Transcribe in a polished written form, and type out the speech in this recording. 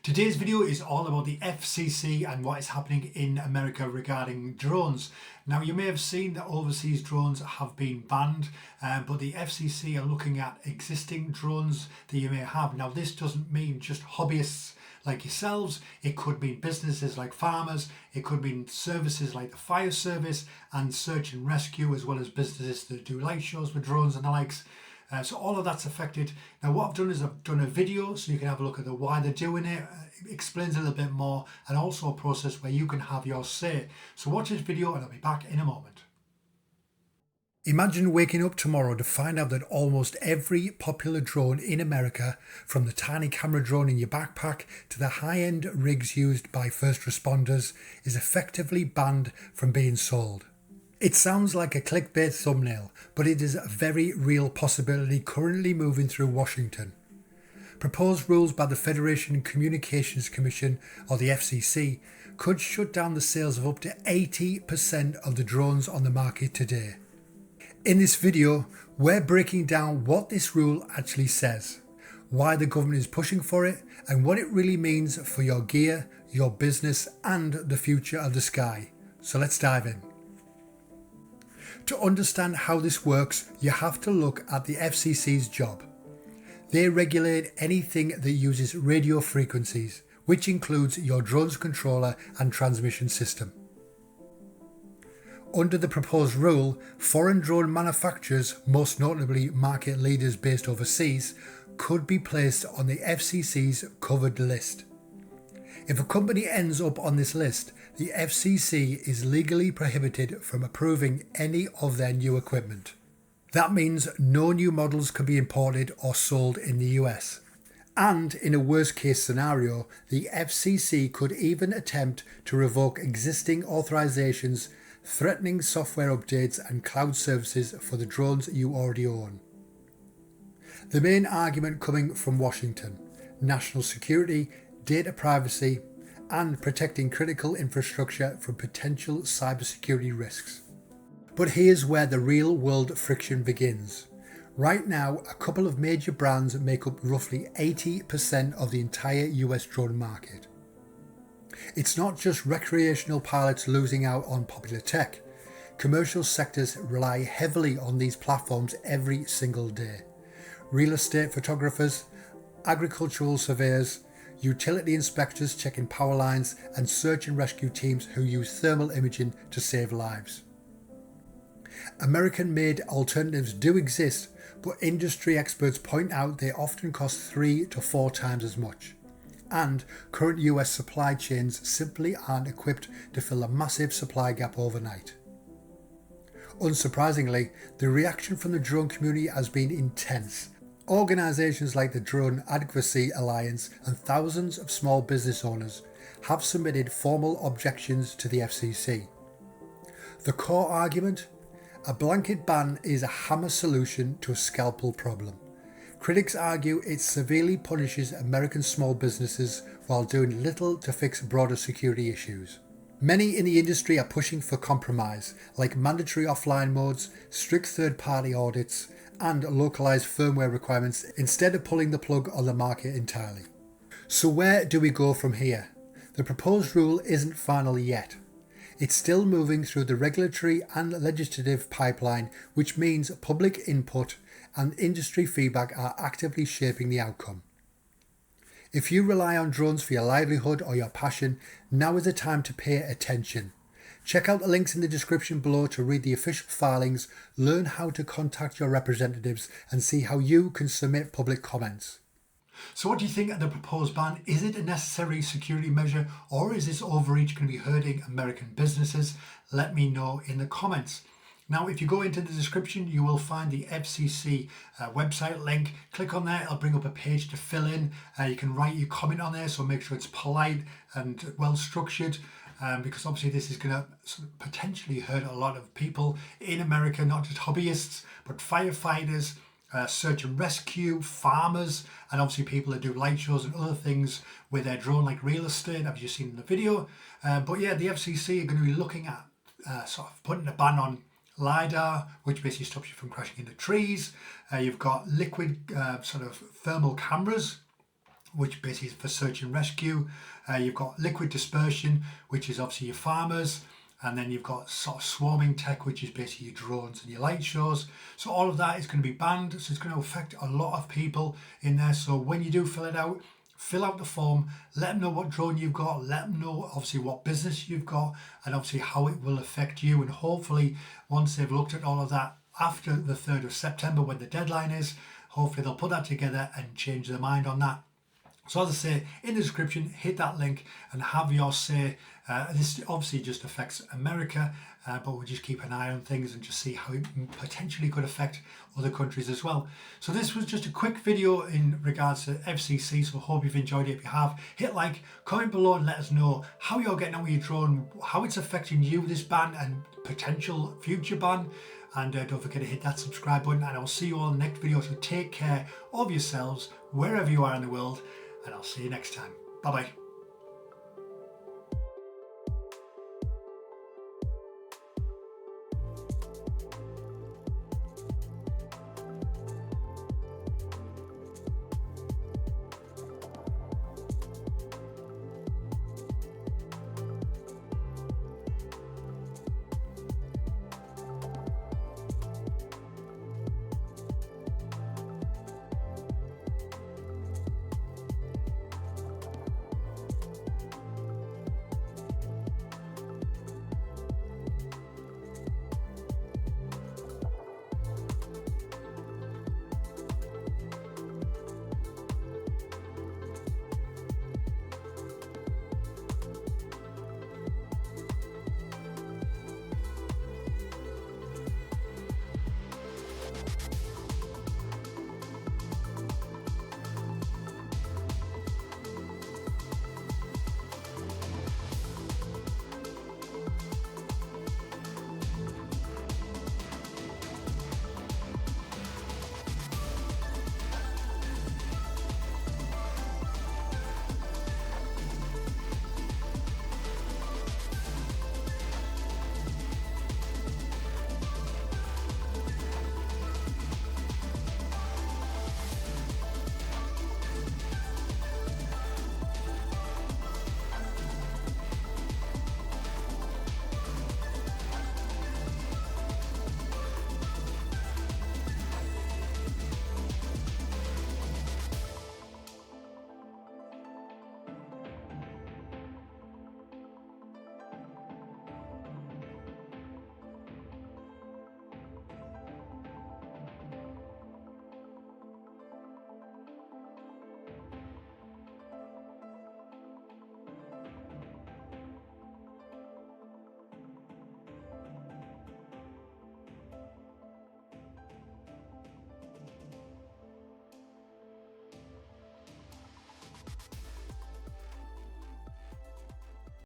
Today's video is all about the FCC and what is happening in America regarding drones. Now, you may have seen that overseas drones have been banned, but the FCC are looking at existing drones that you may have. Now, this doesn't mean just hobbyists like yourselves. It could mean businesses like farmers. It could mean services like the fire service and search and rescue, as well as businesses that do light shows with drones and the likes. So all of that's affected. Now what I've done is I've done a video so you can have a look at why they're doing it. It explains a little bit more, and also a process where you can have your say. So watch this video and I'll be back in a moment. Imagine waking up tomorrow to find out that almost every popular drone in America, from the tiny camera drone in your backpack to the high-end rigs used by first responders, is effectively banned from being sold. It sounds like a clickbait thumbnail, but it is a very real possibility currently moving through Washington. Proposed rules by the Federation Communications Commission, or the FCC, could shut down the sales of up to 80% of the drones on the market today. In this video, we're breaking down what this rule actually says, why the government is pushing for it, and what it really means for your gear, your business, and the future of the sky. So let's dive in. To understand how this works, you have to look at the FCC's job. They regulate anything that uses radio frequencies, which includes your drone's controller and transmission system. Under the proposed rule, foreign drone manufacturers, most notably market leaders based overseas, could be placed on the FCC's Covered List. If a company ends up on this list, the FCC is legally prohibited from approving any of their new equipment. That means no new models can be imported or sold in the US. And in a worst case scenario, the FCC could even attempt to revoke existing authorizations, threatening software updates and cloud services for the drones you already own. The main argument coming from Washington: national security, data privacy, and protecting critical infrastructure from potential cybersecurity risks. But here's where the real world friction begins. Right now, a couple of major brands make up roughly 80% of the entire US drone market. It's not just recreational pilots losing out on popular tech. Commercial sectors rely heavily on these platforms every single day. Real estate photographers, agricultural surveyors, utility inspectors checking power lines, and search and rescue teams who use thermal imaging to save lives. American-made alternatives do exist, but industry experts point out they often cost 3 to 4 times as much. And current US supply chains simply aren't equipped to fill a massive supply gap overnight. Unsurprisingly, the reaction from the drone community has been intense. Organisations like the Drone Advocacy Alliance and thousands of small business owners have submitted formal objections to the FCC. The core argument? A blanket ban is a hammer solution to a scalpel problem. Critics argue it severely punishes American small businesses while doing little to fix broader security issues. Many in the industry are pushing for compromise, like mandatory offline modes, strict third-party audits, and localised firmware requirements, instead of pulling the plug on the market entirely. So where do we go from here? The proposed rule isn't final yet. It's still moving through the regulatory and legislative pipeline, which means public input and industry feedback are actively shaping the outcome. If you rely on drones for your livelihood or your passion, now is the time to pay attention. Check out the links in the description below to read the official filings, learn how to contact your representatives, and see how you can submit public comments. So what do you think of the proposed ban? Is it a necessary security measure, or is this overreach going to be hurting American businesses? Let me know in the comments. Now, if you go into the description, you will find the FCC website link. Click on there, it'll bring up a page to fill in. You can write your comment on there, so make sure it's polite and well structured. Because obviously this is going to potentially hurt a lot of people in America, not just hobbyists, but firefighters, search and rescue, farmers, and obviously people that do light shows and other things with their drone, like real estate, as you've seen in the video. But yeah, the FCC are going to be looking at sort of putting a ban on LiDAR, which basically stops you from crashing into trees. You've got liquid sort of thermal cameras, which basically is for search and rescue. You've got liquid dispersion, which is obviously your farmers. And then you've got sort of swarming tech, which is basically your drones and your light shows. So all of that is going to be banned. So it's going to affect a lot of people in there. So when you do fill out the form, let them know what drone you've got, let them know obviously what business you've got, and obviously how it will affect you. And hopefully once they've looked at all of that after the 3rd of September when the deadline is, hopefully they'll put that together and change their mind on that. So as I say, in the description, hit that link and have your say. This obviously just affects America, but we'll just keep an eye on things and just see how it potentially could affect other countries as well. So this was just a quick video in regards to FCC, so I hope you've enjoyed it. If you have, hit like, comment below and let us know how you're getting on with your drone, how it's affecting you, this ban and potential future ban. And don't forget to hit that subscribe button, and I'll see you all in the next video. So take care of yourselves wherever you are in the world, and I'll see you next time. Bye bye.